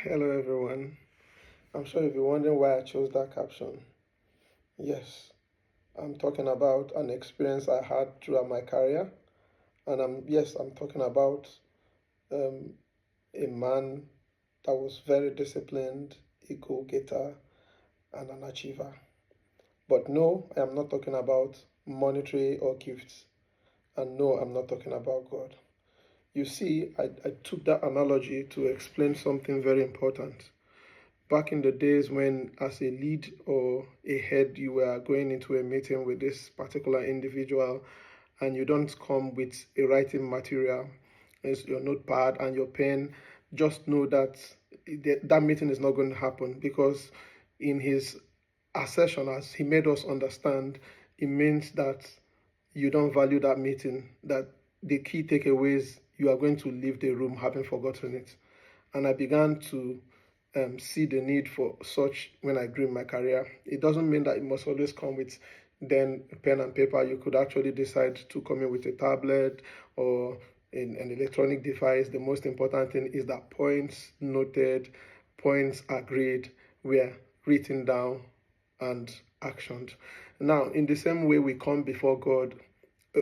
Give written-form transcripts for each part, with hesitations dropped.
Hello everyone. I'm sure you'll be wondering why I chose that caption. Yes, I'm talking about an experience I had throughout my career, and I'm talking about um, a man that was very disciplined, a go-getter, and an achiever. But no, I am not talking about monetary or gifts, and no, I'm not talking about God. You see, I took that analogy to explain something very important. Back in the days when, as a lead or a head, you were going into a meeting with this particular individual and you don't come with a writing material, as your notepad and your pen, just know that that meeting is not going to happen, because in his assertion, as he made us understand, it means that you don't value that meeting, that the key takeaways, you are going to leave the room having forgotten it. And I began to see the need for such when I grew in my career. It doesn't mean that it must always come with then pen and paper. You could actually decide to come in with a tablet or an electronic device. The most important thing is that points noted, points agreed were written down and actioned. Now, in the same way we come before God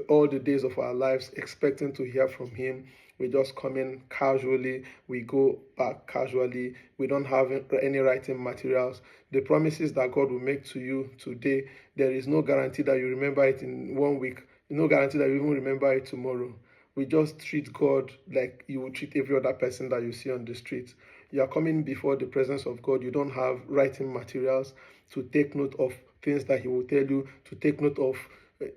all the days of our lives expecting to hear from him, we just come in casually, we go back casually, we don't have any writing materials. The promises that God will make to you today, there is no guarantee that you remember it in 1 week, no guarantee that you even remember it tomorrow. We just treat God like you would treat every other person that you see on the street. You are coming before the presence of God, you don't have writing materials to take note of things that he will tell you, to take note of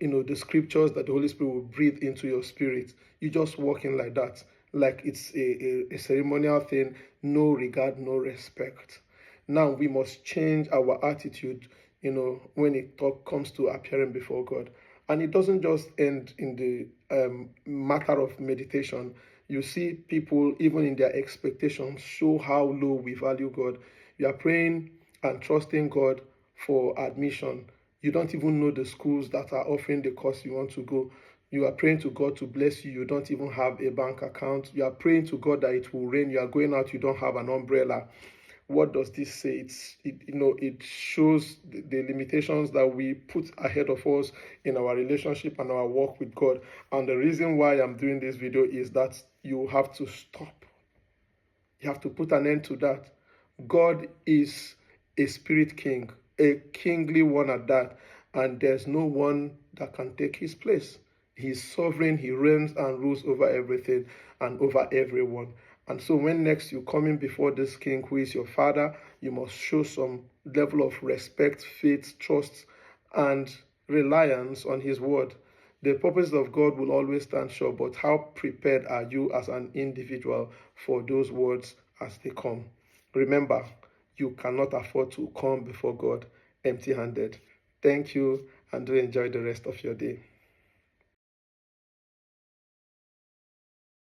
the scriptures that the Holy Spirit will breathe into your spirit. You just walk in like that, like it's a ceremonial thing, no regard, no respect. Now we must change our attitude, when it comes to appearing before God. And it doesn't just end in the matter of meditation. You see people, even in their expectations, show how low we value God. You are praying and trusting God for admission. You don't even know the schools that are offering the course you want to go. You are praying to God to bless you. You don't even have a bank account. You are praying to God that it will rain. You are going out. You don't have an umbrella. What does this say? It shows the limitations that we put ahead of us in our relationship and our walk with God. And the reason why I'm doing this video is that you have to stop. You have to put an end to that. God is a spirit king, a kingly one at that, and there's no one that can take his place. He's sovereign, he reigns and rules over everything and over everyone. And so when next you come in before this king who is your father, you must show some level of respect, faith, trust, and reliance on his word. The purposes of God will always stand sure, but how prepared are you as an individual for those words as they come? Remember, you cannot afford to come before God empty-handed. Thank you, and do enjoy the rest of your day.